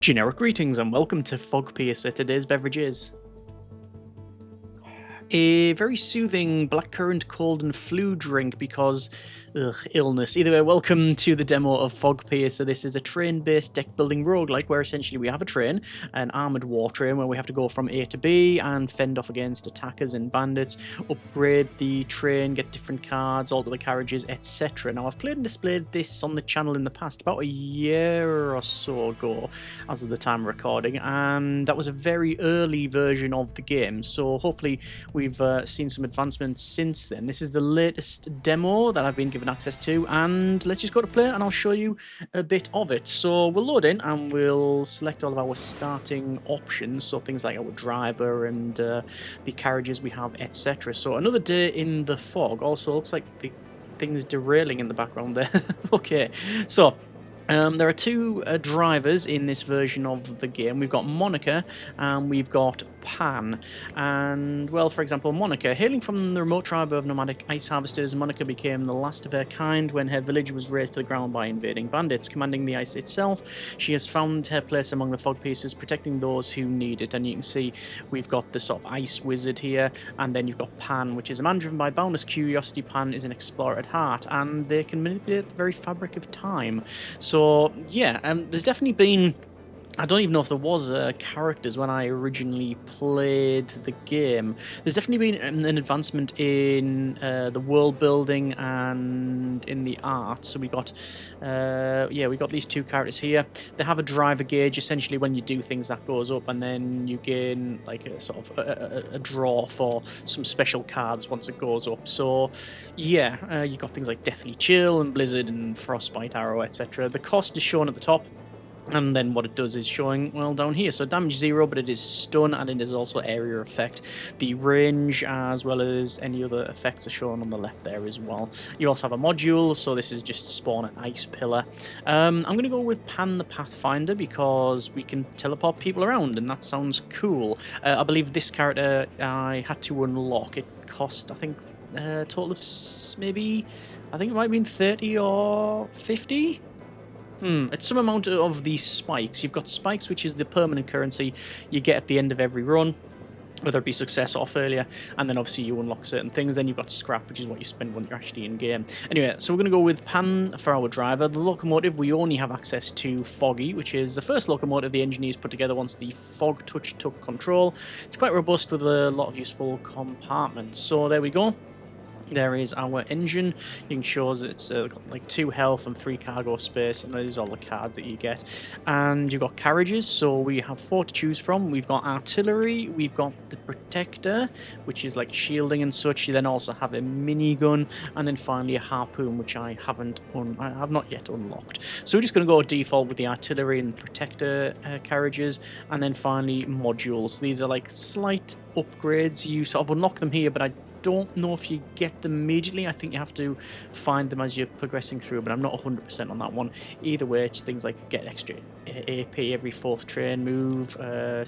Generic greetings and welcome to Fogpiercer. Today's beverage is a very soothing blackcurrant cold and flu drink because illness. Either way, welcome to the demo of Fogpiercer. This is a train-based deck-building roguelike where essentially we have a train, an armoured war train, where we have to go from A to B and fend off against attackers and bandits, upgrade the train, get different cards, alter the carriages, etc. Now, I've played and displayed this on the channel in the past, about a year or so ago, as of the time of recording, and that was a very early version of the game, so hopefully we've seen some advancements since then. This is the latest demo that I've been given access to, and let's just go to play and I'll show you a bit of it. So we'll load in and we'll select all of our starting options, so things like our driver and the carriages we have, etc. So another day in the fog. Also looks like the thing's derailing in the background there. Okay, so there are two drivers in this version of the game. We've got Monica and we've got Pan. And, well, for example, Monica. Hailing from the remote tribe of nomadic ice harvesters, Monica became the last of her kind when her village was razed to the ground by invading bandits. Commanding the ice itself, she has found her place among the Fogpiercers, protecting those who need it. And you can see we've got the sort of ice wizard here, and then you've got Pan, which is a man driven by boundless curiosity. Pan is an explorer at heart, and they can manipulate the very fabric of time. So, yeah, there's definitely been... I don't even know if there was characters when I originally played the game. There's definitely been an advancement in the world building and in the art. So we got, we got these two characters here. They have a driver gauge. Essentially, when you do things, that goes up, and then you gain like a sort of a draw for some special cards once it goes up. So yeah, you got things like Deathly Chill and Blizzard and Frostbite Arrow, etc. The cost is shown at the top. And then what it does is showing, well, down here. So damage 0, but it is stun, and it is also area effect. The range, as well as any other effects, are shown on the left there as well. You also have a module, so this is just spawn an ice pillar. I'm going to go with Pan the Pathfinder because we can teleport people around, and that sounds cool. I believe this character I had to unlock. It cost, I think, a total of maybe, I think it might have been 30 or 50? It's some amount of these spikes. You've got spikes, which is the permanent currency you get at the end of every run, whether it be success or failure, and then obviously you unlock certain things. Then you've got scrap, which is what you spend when you're actually in game. Anyway, so we're going to go with Pan for our driver. The locomotive, we only have access to Foggy, which is the first locomotive the engineers put together once the Fog Touch took control. It's quite robust with a lot of useful compartments. So there we go. There is our engine. You can show us it's got like 2 health and 3 cargo space, and these are all the cards that you get. And you've got carriages, so we have 4 to choose from. We've got artillery, we've got the protector, which is like shielding and such. You then also have a minigun, and then finally a harpoon, which I have not yet unlocked. So we're just going to go default with the artillery and protector carriages, and then finally modules. These are like slight upgrades. You sort of unlock them here, but I don't know if you get them immediately. I think you have to find them as you're progressing through, but I'm not 100% on that one. Either way, it's things like get extra AP every 4th train move,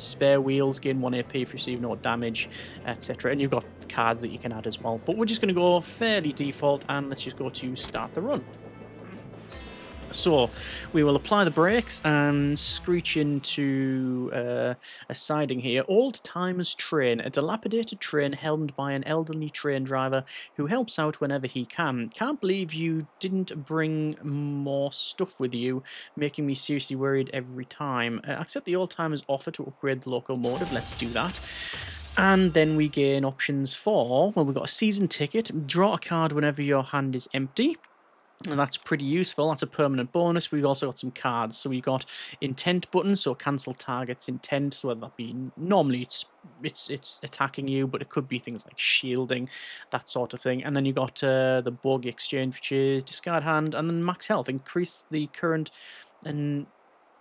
spare wheels, gain 1 AP if you receive no damage, etc. And you've got cards that you can add as well. But we're just going to go fairly default, and let's just go to start the run. So we will apply the brakes and screech into a siding here. Old Timer's Train, a dilapidated train helmed by an elderly train driver who helps out whenever he can. Can't believe you didn't bring more stuff with you, making me seriously worried every time. Accept the Old Timer's offer to upgrade the locomotive. Let's do that. And then we gain options for, well, we've got a season ticket. Draw a card whenever your hand is empty. And that's pretty useful. That's a permanent bonus. We've also got some cards. So we've got intent buttons, so cancel target's intent. So whether that be, normally it's attacking you, but it could be things like shielding, that sort of thing. And then you've got the bug exchange, which is discard hand, and then max health. Increase the current and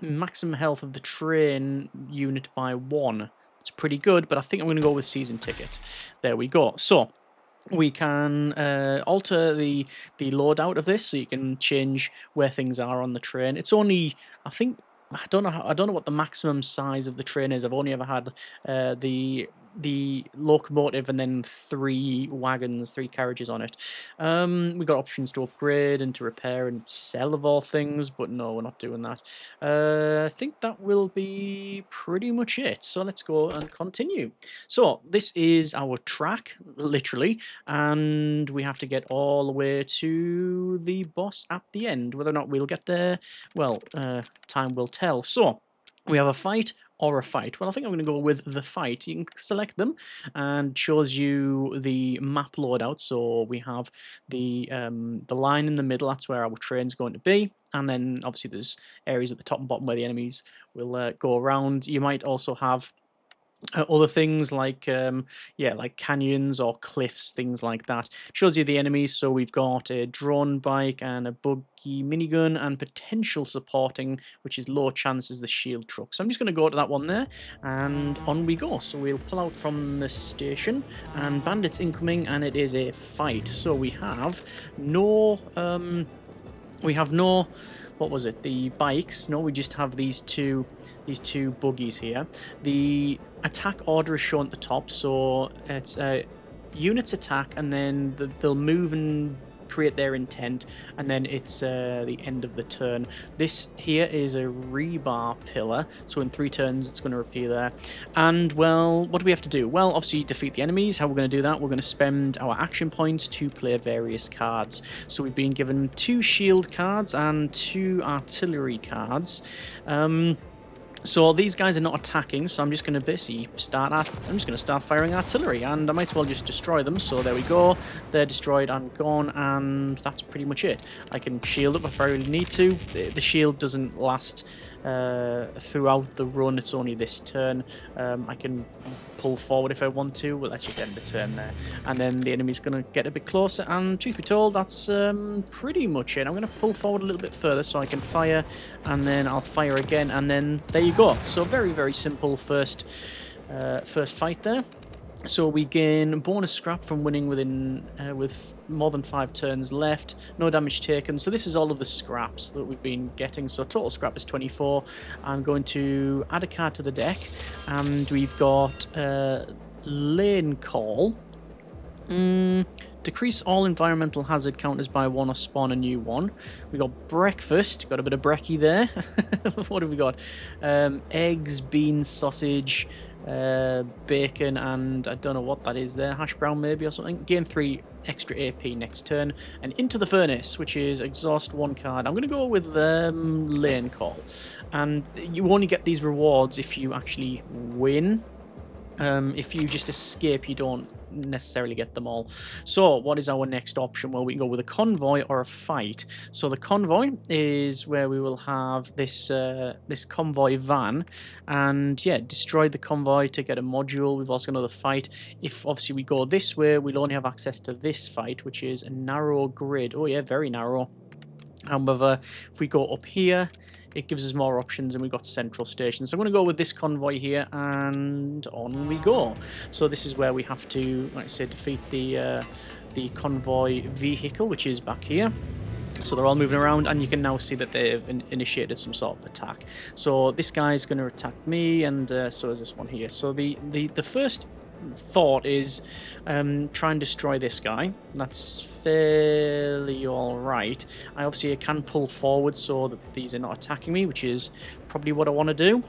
maximum health of the train unit by 1. It's pretty good, but I think I'm going to go with season ticket. There we go. So we can alter the loadout of this, so you can change where things are on the train. It's only, I think, I don't know what the maximum size of the train is. I've only ever had the the locomotive and then 3 wagons, 3 carriages on it. We got options to upgrade and to repair and sell of all things, but no, we're not doing that. I think that will be pretty much it. So let's go and continue. So this is our track, literally, and we have to get all the way to the boss at the end. Whether or not we'll get there, well, time will tell. So we have a fight or a fight. Well, I think I'm going to go with the fight. You can select them and shows you the map loadout. So we have the line in the middle. That's where our train's going to be. And then obviously there's areas at the top and bottom where the enemies will go around. You might also have other things like like canyons or cliffs, things like that. Shows you the enemies. So we've got a drone bike and a buggy minigun and potential supporting, which is low chances, the shield truck. So I'm just going to go to that one there and on we go. So we'll pull out from the station and bandits incoming, and it is a fight. So we have no what was it, the bikes. No, we just have these two buggies here. The attack order is shown at the top, so it's units attack, and then they'll move and create their intent, and then it's the end of the turn. This here is a rebar pillar, so in 3 turns it's going to appear there. And well, what do we have to do? Well, obviously defeat the enemies. How we're going to do that? We're going to spend our action points to play various cards. So we've been given 2 shield cards and 2 artillery cards. So these guys are not attacking, so I'm just going to basically start firing artillery, and I might as well just destroy them. So there we go, they're destroyed and gone, and that's pretty much it. I can shield up if I really need to. The shield doesn't last throughout the run, it's only this turn. I can pull forward if I want to, but let's just end the turn there. And then the enemy's going to get a bit closer, and truth be told, that's pretty much it. I'm going to pull forward a little bit further so I can fire, and then I'll fire again, and then there you go. So very, very simple first fight there. So we gain bonus scrap from winning with more than 5 turns left. No damage taken. So this is all of the scraps that we've been getting. So total scrap is 24. I'm going to add a card to the deck, and we've got lane call. Decrease all environmental hazard counters by 1 or spawn a new one. We got breakfast. Got a bit of brekkie there. What have we got? Eggs, beans, sausage, bacon, and I don't know what that is there. Hash brown maybe or something. Gain 3 extra AP next turn. And into the furnace, which is exhaust 1 card. I'm going to go with lane call. And you only get these rewards if you actually win. If you just escape, you don't necessarily get them all. So what is our next option? Well, we can go with a convoy or a fight. So the convoy is where we will have this this convoy van, and yeah, destroy the convoy to get a module. We've also got another fight. If obviously we go this way, we'll only have access to this fight, which is a narrow grid. Oh yeah, very narrow. However, if we go up here, it gives us more options, and we've got central stations. So I'm going to go with this convoy here, and on we go. So this is where we have to, like I said, defeat the convoy vehicle, which is back here. So they're all moving around, and you can now see that they've initiated some sort of attack. So this guy's going to attack me, and so is this one here. So the first thought is try and destroy this guy. That's fairly alright. I obviously can pull forward so that these are not attacking me, which is probably what I want to do.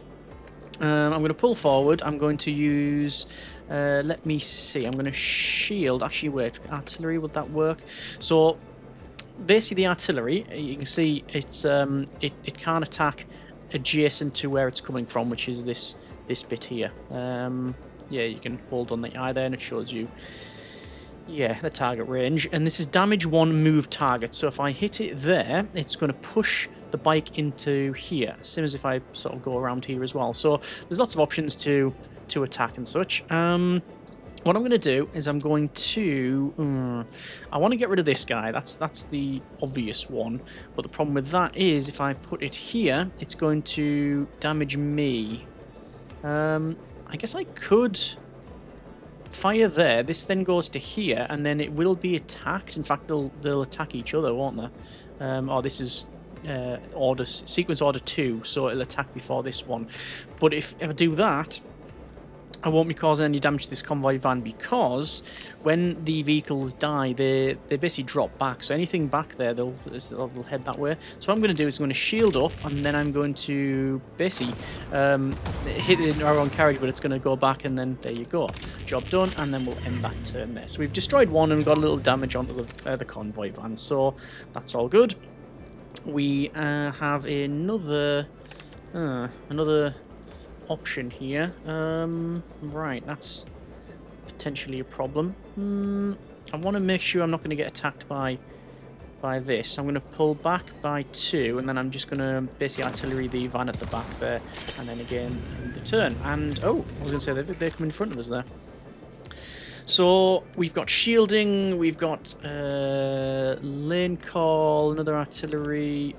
I'm going to pull forward. I'm going to use let me see, I'm going to shield. Actually, wait, artillery, would that work? So basically the artillery, you can see it's it can't attack adjacent to where it's coming from, which is this bit here. Yeah, you can hold on the eye there, and it shows you, yeah, the target range. And this is damage 1, move target. So if I hit it there, it's going to push the bike into here, same as if I sort of go around here as well. So there's lots of options to attack and such. What I'm going to do is I'm going to... I want to get rid of this guy. That's the obvious one. But the problem with that is if I put it here, it's going to damage me. I guess I could fire there. This then goes to here, and then it will be attacked. In fact, they'll attack each other, won't they? Oh, this is sequence order 2, so it'll attack before this one. But if I do that, I won't be causing any damage to this convoy van because when the vehicles die, they basically drop back. So anything back there, they'll head that way. So what I'm going to do is I'm going to shield up, and then I'm going to basically hit it in our own carriage, but it's going to go back, and then there you go. Job done, and then we'll end that turn there. So we've destroyed one and got a little damage onto the convoy van, so that's all good. We have another option here. Right, that's potentially a problem. I want to make sure I'm not going to get attacked by this. I'm going to pull back by 2, and then I'm just going to basically artillery the van at the back there, and then again the turn. And oh, I was going to say they're coming in front of us there. So we've got shielding, we've got lane call, another artillery.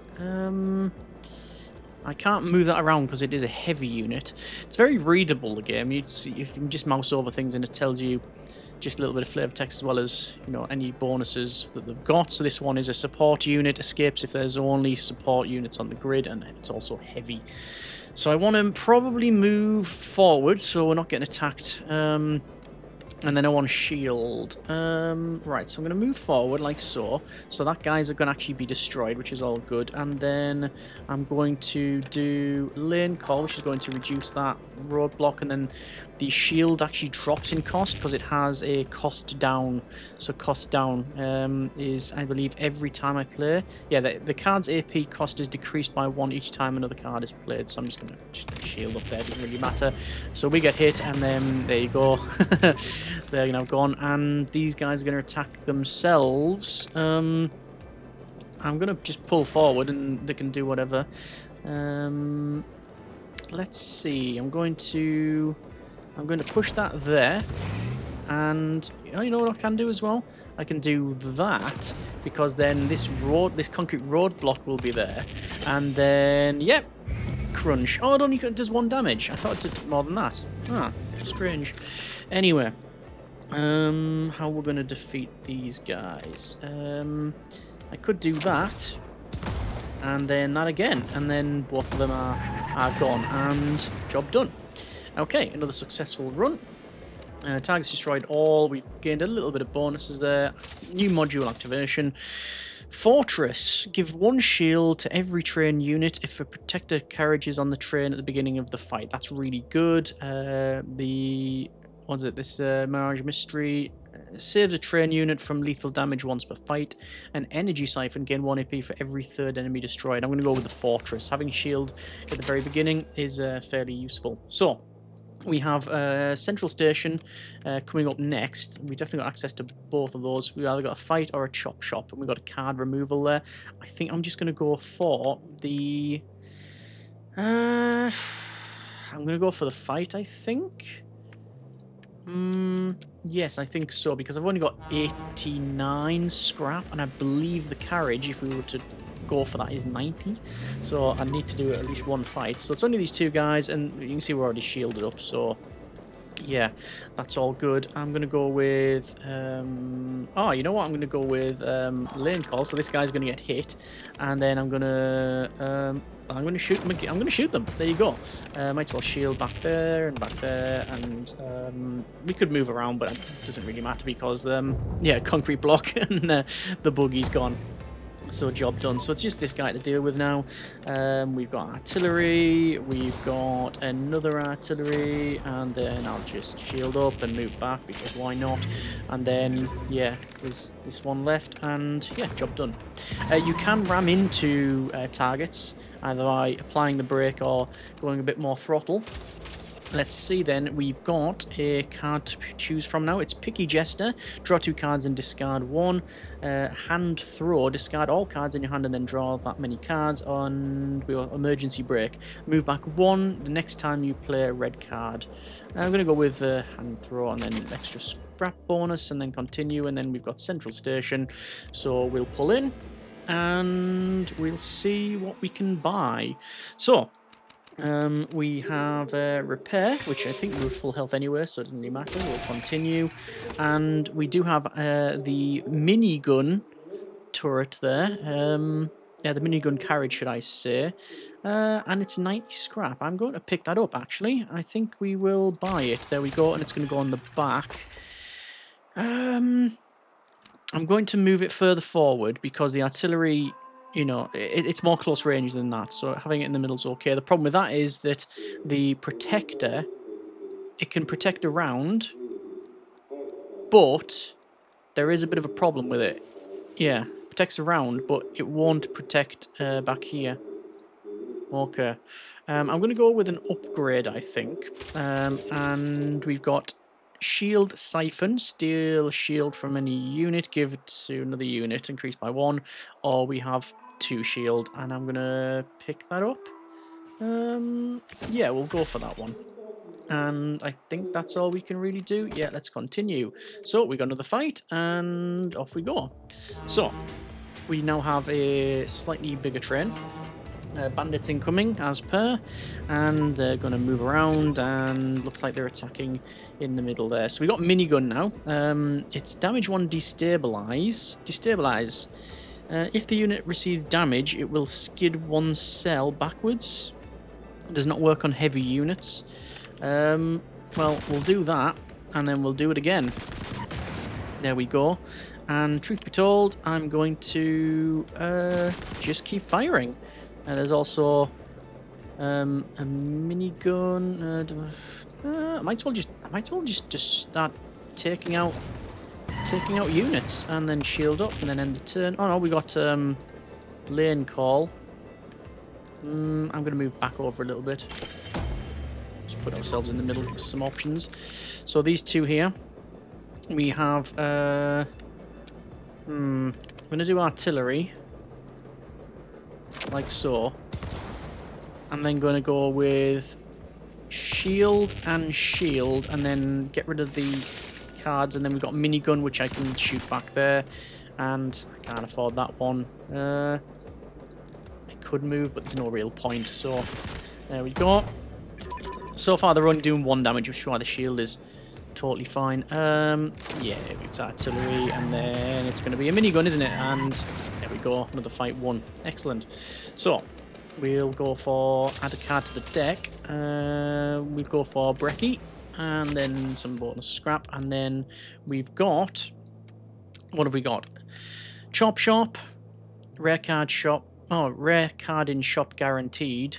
I can't move that around because it is a heavy unit. It's very readable, the game. You can just mouse over things and it tells you just a little bit of flavor text as well as, you know, any bonuses that they've got. So this one is a support unit, escapes if there's only support units on the grid, and it's also heavy. So I want to probably move forward so we're not getting attacked. And then I want to shield. Right, so I'm going to move forward like so. So that guy's going to actually be destroyed, which is all good. And then I'm going to do lane call, which is going to reduce that roadblock. And then the shield actually drops in cost because it has a cost down. So cost down is, I believe, every time I play. Yeah, the card's AP cost is decreased by 1 each time another card is played. So I'm just going to shield up there. It doesn't really matter. So we get hit, and then there you go. They're now gone, and these guys are going to attack themselves. I'm going to just pull forward, and they can do whatever. Let's see. I'm going to push that there, and you know what I can do as well? I can do that, because then this concrete road block will be there, and then yep. Crunch. Oh, it only does 1 damage. I thought it did more than that. Ah, strange. Anyway, how we're going to defeat these guys? I could do that, and then that again, and then both of them are gone, and job done. Okay, another successful run. Targets destroyed all. We've gained a little bit of bonuses there. New module activation. Fortress. Give 1 shield to every train unit if a protector carriage is on the train at the beginning of the fight. That's really good. This Mirage Mystery saves a train unit from lethal damage once per fight. An energy siphon, gain 1 AP for every 3rd enemy destroyed. I'm going to go with the Fortress. Having shield at the very beginning is fairly useful. So we have Central Station coming up next. We definitely got access to both of those. We either got a fight or a chop shop, and we've got a card removal there. I think I'm just going to go for the... I'm going to go for the fight, I think. Yes, I think so, because I've only got 89 scrap, and I believe the carriage, if we were to go for that, is 90. So I need to do at least 1 fight. So it's only these 2 guys, and you can see we're already shielded up, so yeah, that's all good. I'm going to go with... oh, you know what? I'm going to go with lane call, so this guy's going to get hit, and then I'm going to shoot them. I'm going to shoot them. There you go. Might as well shield back there, and we could move around, but it doesn't really matter because, yeah, concrete block, and the buggy's gone. So job done. So it's just this guy to deal with now. We've got artillery, we've got another artillery, and then I'll just shield up and move back because why not? And then yeah, there's this one left, and yeah, job done. You can ram into targets either by applying the brake or going a bit more throttle. Let's see then, we've got a card to choose from now. It's Picky Jester. Draw 2 cards and discard 1. Hand Throw. Discard all cards in your hand and then draw that many cards. And we got Emergency Break. Move back 1 the next time you play a red card. I'm going to go with Hand Throw and then extra scrap bonus and then continue. And then we've got Central Station. So we'll pull in and we'll see what we can buy. So... we have repair, which I think we're full health anyway, so it doesn't really matter. We'll continue. And we do have the minigun turret there. Yeah, the minigun carriage, should I say. And it's 90 scrap. I'm going to pick that up, actually. I think we will buy it. There we go, and it's going to go on the back. I'm going to move it further forward because the artillery, you know, it's more close range than that. So having it in the middle is okay. The problem with that is that the protector, it can protect around, but there is a bit of a problem with it. Yeah, protects around, but it won't protect back here. Okay. I'm going to go with an upgrade, I think. And we've got shield siphon, steal shield from any unit, give it to another unit, increase by 1. Or we have 2 shield, and I'm going to pick that up. Yeah, we'll go for that one. And I think that's all we can really do. Yeah, let's continue. So we got another fight, and off we go. So we now have a slightly bigger train. Bandits incoming, as per, and they're going to move around, and looks like they're attacking in the middle there. So we got minigun now. It's damage 1, destabilize. Destabilize. If the unit receives damage, it will skid 1 cell backwards. It does not work on heavy units. Well, we'll do that, and then we'll do it again. There we go. And truth be told, I'm going to just keep firing. There's also a minigun. I might as well just start taking out units and then shield up and then end the turn. Oh no, we got lane call. I'm gonna move back over a little bit. Just put ourselves in the middle with some options. So these two here, we have. I'm gonna do artillery. Like so. I'm then going to go with shield and shield, and then get rid of the cards, and then we've got minigun, which I can shoot back there, and I can't afford that one. I could move, but there's no real point, so there we go. So far they're only doing 1 damage, which is why the shield is totally fine. Yeah, it's artillery, and then it's going to be a minigun, isn't it? And there we go, another fight won. Excellent. So we'll go for add a card to the deck. We'll go for Brekkie, and then some bonus scrap, and then we've got, what have we got? Chop shop, rare card shop. Oh, rare card in shop guaranteed,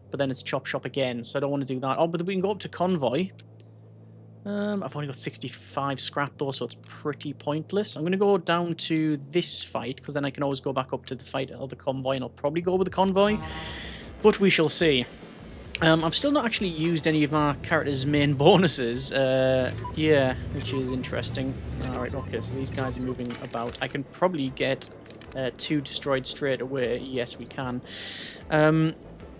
but then it's chop shop again, so I don't want to do that. Oh, but we can go up to convoy. I've only got 65 scrap though, so it's pretty pointless. I'm going to go down to this fight, because then I can always go back up to the fight or the convoy, and I'll probably go with the convoy, but we shall see. I've still not actually used any of my character's main bonuses, yeah, which is interesting. Alright, okay, so these guys are moving about. I can probably get 2 destroyed straight away. Yes, we can.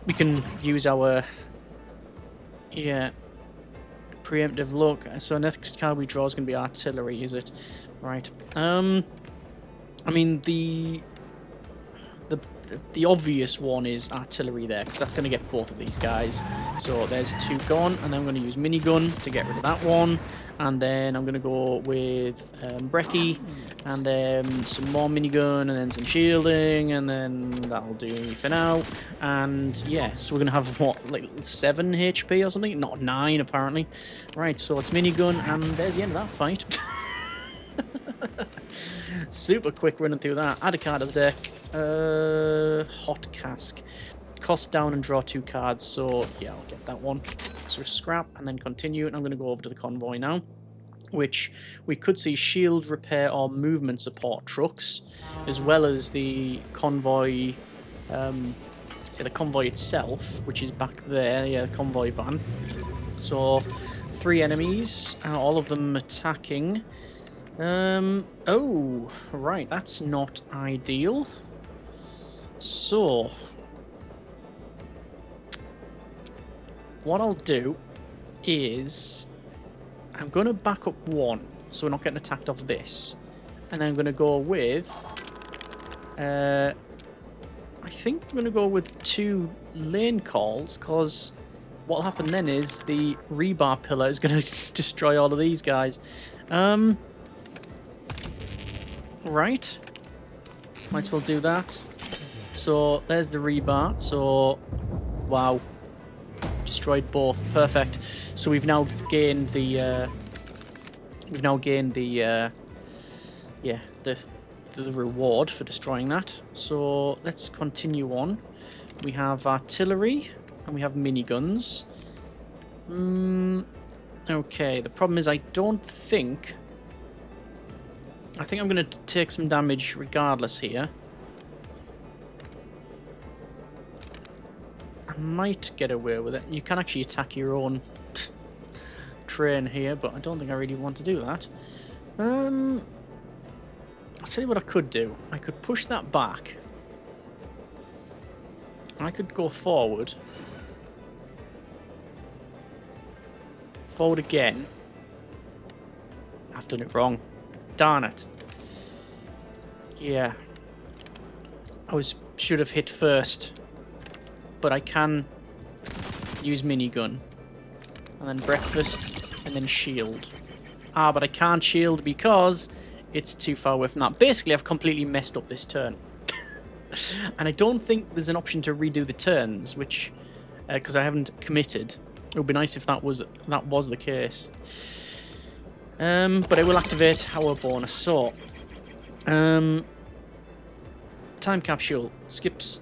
We can use our, yeah, preemptive look. So next card we draw is going to be artillery, is it? Right. I mean, the obvious one is artillery there, because that's going to get both of these guys. So there's 2 gone, and then I'm going to use minigun to get rid of that one. And then I'm going to go with Brekkie, and then some more minigun, and then some shielding, and then that'll do me for now. And yeah, so we're going to have, what, like 7 HP or something? Not 9, apparently. Right, so it's minigun, and there's the end of that fight. Super quick running through that. Add a card to the deck. Hot cask. Cost down and draw 2 cards, so yeah, I'll get that one. So scrap and then continue, and I'm going to go over to the convoy now, which we could see shield repair or movement support trucks, as well as the convoy, the convoy itself, which is back there, yeah, the convoy van. So 3 enemies, all of them attacking. Oh, right, that's not ideal. So what I'll do is I'm going to back up 1, so we're not getting attacked off this. And then I'm going to go with, I think I'm going to go with 2 lane calls, because what'll happen then is the rebar pillar is going to destroy all of these guys. Right. Might as well do that. So there's the rebar. So, wow. Destroyed both. Perfect. So we've now gained the... yeah, the reward for destroying that. So let's continue on. We have artillery and we have miniguns. Okay, the problem is I think I'm going to take some damage regardless here. I might get away with it. You can actually attack your own train here, but I don't think I really want to do that. I'll tell you what I could do. I could push that back. I could go forward. Forward again. I've done it wrong. Darn it. Yeah. Should have hit first. But I can use minigun. And then breakfast. And then shield. Ah, but I can't shield because it's too far away from that. Basically, I've completely messed up this turn. And I don't think there's an option to redo the turns, which... because I haven't committed. It would be nice if that was the case. But it will activate our bonus. So, time capsule skips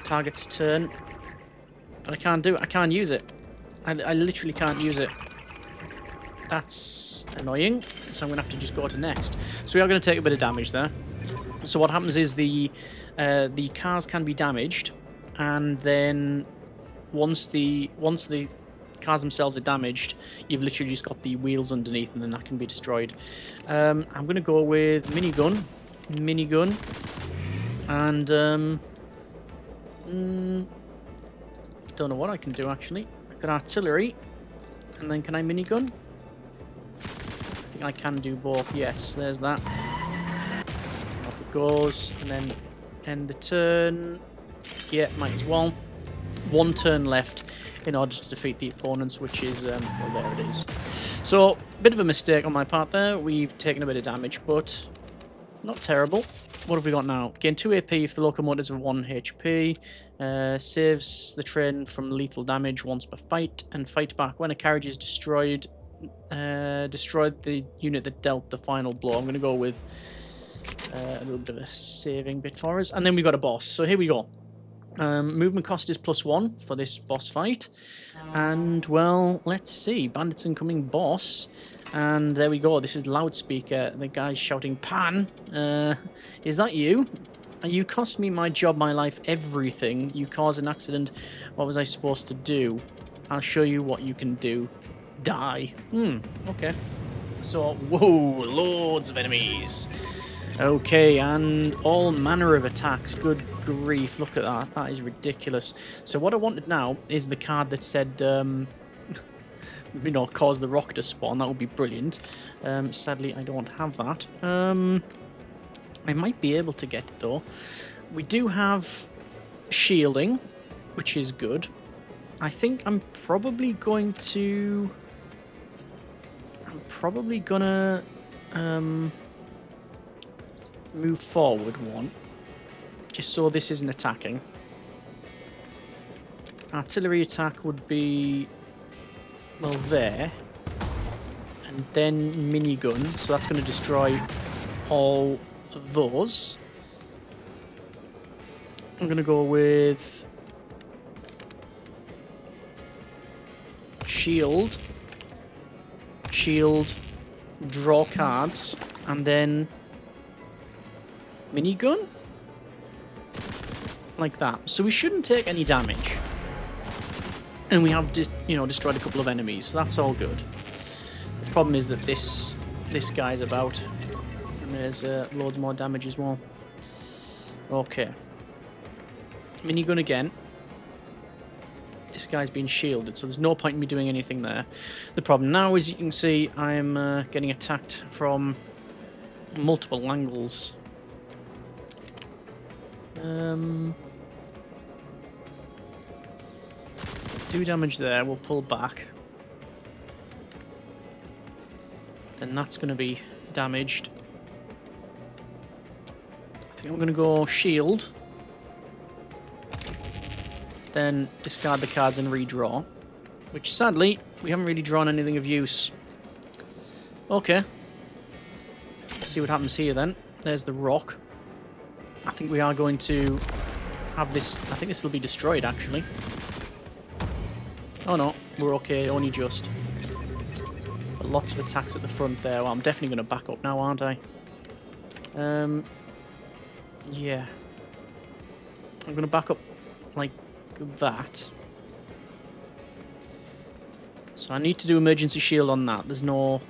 target's turn, but I can't do it. I can't use it. I literally can't use it. That's annoying. So I'm gonna have to just go to next. So we are going to take a bit of damage there. So what happens is the cars can be damaged, and then once the cars themselves are damaged, you've literally just got the wheels underneath, and then that can be destroyed. I'm going to go with minigun, and don't know what I can do actually. I got artillery, and then can I minigun? I think I can do both. Yes, there's that. Off it goes, and then end the turn. Yeah, might as well. One turn left in order to defeat the opponents, which is, well, there it is. So, bit of a mistake on my part there. We've taken a bit of damage, but not terrible. What have we got now? Gain 2 AP if the locomotives are 1 HP. Saves the train from lethal damage once per fight, and fight back when a carriage is destroyed. Destroyed the unit that dealt the final blow. I'm going to go with a little bit of a saving bit for us. And then we've got a boss. So here we go. Movement cost is +1 for this boss fight. And, well, let's see. Bandit's incoming boss. And there we go. This is loudspeaker. The guy's shouting, "Pan! Is that you? You cost me my job, my life, everything. You caused an accident. What was I supposed to do? I'll show you what you can do. Die." Okay. So, whoa, loads of enemies. Okay, and all manner of attacks. Good grief, look at that. That is ridiculous. So what I wanted now is the card that said, you know, cause the rock to spawn. That would be brilliant. Sadly, I don't have that. I might be able to get it, though. We do have shielding, which is good. I think I'm probably going to... move forward one, just so this isn't attacking. Artillery attack would be, well, there, and then minigun, so that's going to destroy all of those. I'm going to go with shield, draw cards, and then minigun? Like that. So we shouldn't take any damage. And we have, destroyed a couple of enemies, so that's all good. The problem is that this guy's about. And there's loads more damage as well. Okay. Minigun again. This guy's been shielded, so there's no point in me doing anything there. The problem now is, you can see, I'm getting attacked from multiple angles. Do damage there, we'll pull back. Then that's going to be damaged. I think I'm going to go shield. then discard the cards and redraw. Which, sadly, we haven't really drawn anything of use. Okay. Let's see what happens here, then. There's the rock. I think we are going to have this... I think this will be destroyed, actually. Oh, no. We're okay. Only just. But lots of attacks at the front there. Well, I'm definitely going to back up now, aren't I? Yeah. I'm going to back up like that. So I need to do emergency shield on that. There's no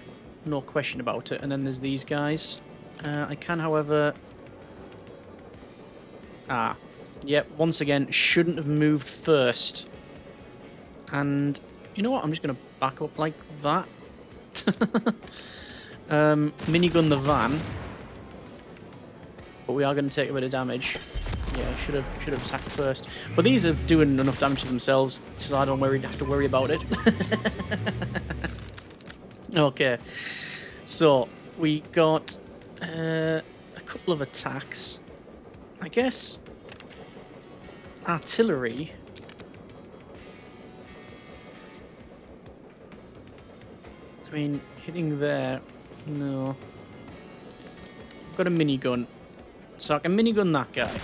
question about it. And then there's these guys. I can, however... Yep, once again, shouldn't have moved first. And you know what? I'm just going to back up like that. Minigun the van. But we are going to take a bit of damage. Yeah, should have attacked first. But these are doing enough damage to themselves, so I don't have to worry about it. Okay. So, we got a couple of attacks. I guess artillery. I mean, hitting there, no. I've got a minigun, so I can minigun that guy.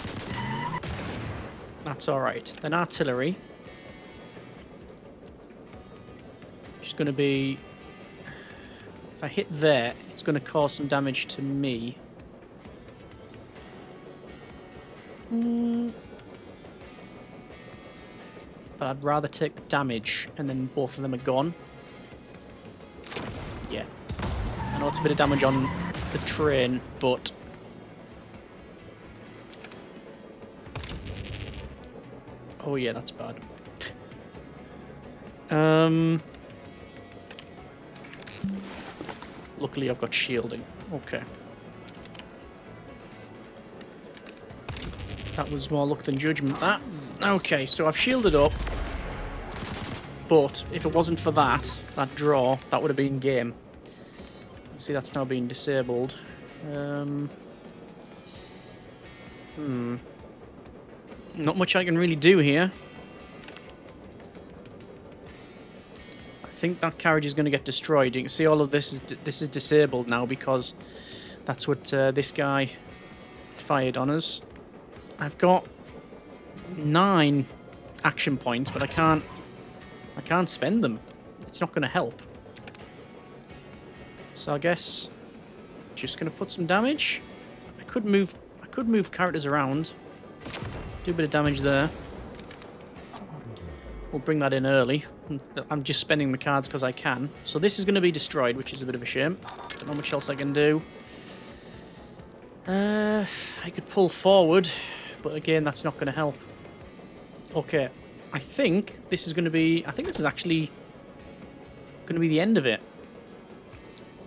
That's alright. Then artillery. Just going to be... If I hit there, it's going to cause some damage to me. But I'd rather take the damage, and then both of them are gone. Yeah. I know it's a bit of damage on the train, but... Oh yeah, that's bad. Luckily I've got shielding. Okay. That was more luck than judgment, that. Okay, so I've shielded up. But if it wasn't for that draw, that would have been game. See, that's now been disabled. Not much I can really do here. I think that carriage is going to get destroyed. You can see all of this is disabled now because that's what this guy fired on us. I've got 9 action points, but I can't spend them. It's not going to help. So I guess just going to put some damage. I could move characters around. Do a bit of damage there. We'll bring that in early. I'm just spending the cards because I can. So this is going to be destroyed, which is a bit of a shame. Don't know much else I can do. I could pull forward, but again, that's not going to help. Okay, I think this is going to be... I think this is actually going to be the end of it.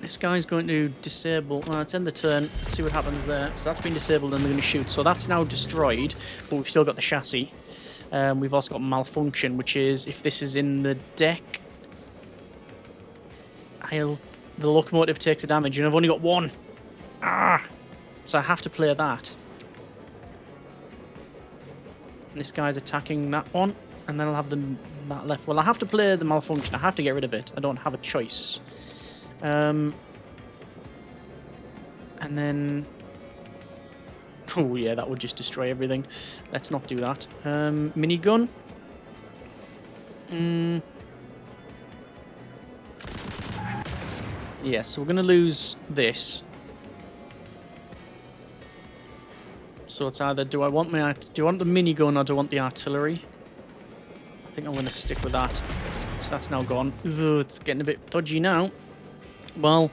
This guy's going to disable... Well, let's end the turn. Let's see what happens there. So that's been disabled and they're going to shoot. So that's now destroyed, but we've still got the chassis. We've also got malfunction, which is if this is in the deck, the locomotive takes a damage, and I've only got 1. So I have to play that. And this guy's attacking that one, and then I'll have that left. Well, I have to play the malfunction. I have to get rid of it. I don't have a choice. And then... Oh yeah, that would just destroy everything. Let's not do that. Minigun. Yeah, so we're going to lose this. So it's either do I want the minigun or do I want the artillery? I think I'm going to stick with that. So that's now gone. Ugh, it's getting a bit dodgy now. Well,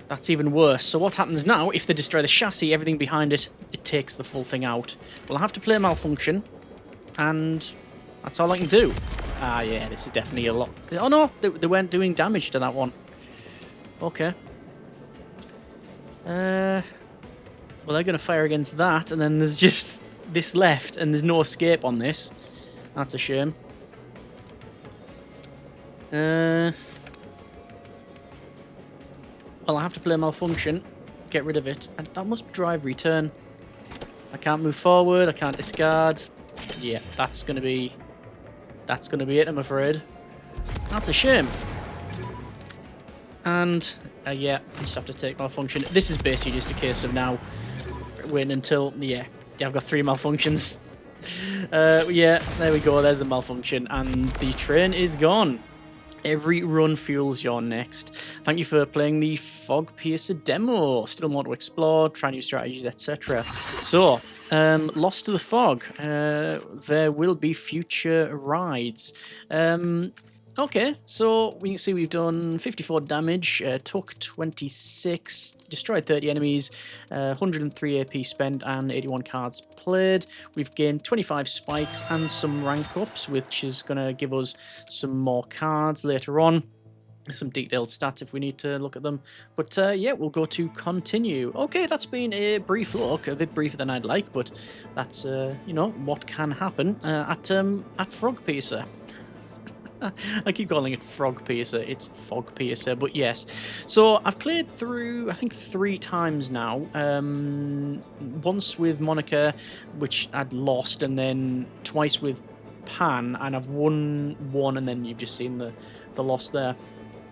that's even worse. So what happens now, if they destroy the chassis, everything behind it, it takes the full thing out. Well, I have to play malfunction, and that's all I can do. Ah, yeah, this is definitely a lot. Oh, no, they weren't doing damage to that one. Okay. Well, they're going to fire against that, and then there's just this left, and there's no escape on this. That's a shame. Well, I have to play malfunction, get rid of it, and that must drive return. I can't move forward, I can't discard. Yeah, that's gonna be it, I'm afraid. That's a shame. And yeah, I just have to take malfunction. This is basically just a case of now waiting until I've got 3 malfunctions. Yeah, there we go. There's the malfunction, and the train is gone. Every run fuels your next. Thank you for playing the Fogpiercer demo. Still more to explore, try new strategies, etc. So, Lost to the Fog. There will be future rides. Okay, so we can see we've done 54 damage, took 26, destroyed 30 enemies, 103 AP spent, and 81 cards played. We've gained 25 spikes and some rank ups, which is going to give us some more cards later on. Some detailed stats if we need to look at them. But yeah, we'll go to continue. Okay, that's been a brief look, a bit briefer than I'd like, but that's, you know, what can happen at Fogpiercer. I keep calling it Fogpiercer. It's Fogpiercer, but yes. So I've played through, I think, 3 times now. Once with Monica, which I'd lost, and then twice with Pan, and I've won 1, and then you've just seen the loss there.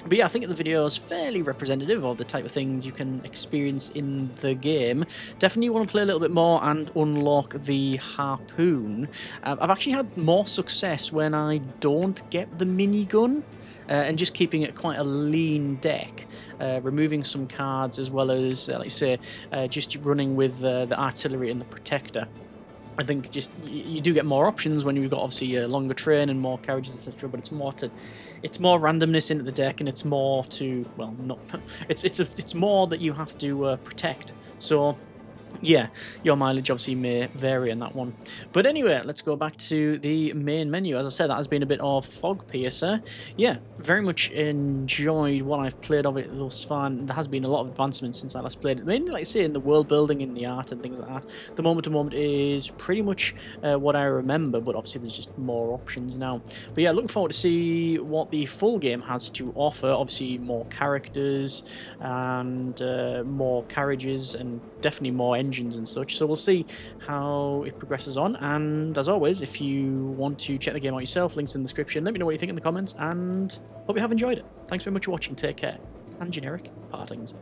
But yeah, I think the video is fairly representative of the type of things you can experience in the game. Definitely want to play a little bit more and unlock the harpoon. I've actually had more success when I don't get the minigun. And just keeping it quite a lean deck, removing some cards as well as, like I say, just running with the artillery and the protector. I think just you do get more options when you've got obviously a longer train and more carriages, etc. But it's more randomness into the deck, and it's more to, well, not it's more that you have to protect. So yeah, your mileage obviously may vary in that one. But anyway, let's go back to the main menu. As I said, that has been a bit of Fogpiercer. Yeah, very much enjoyed what I've played of it thus far. And there has been a lot of advancements since I last played it. Mainly, like I say, in the world building, in the art and things like that. The moment to moment is pretty much what I remember, but obviously there's just more options now. But yeah, looking forward to see what the full game has to offer. Obviously, more characters and more carriages, and definitely more engines and such, so we'll see how it progresses on. And as always, if you want to check the game out yourself, links in the description. Let me know what you think in the comments, and hope you have enjoyed it. Thanks very much for watching, take care, and generic partings.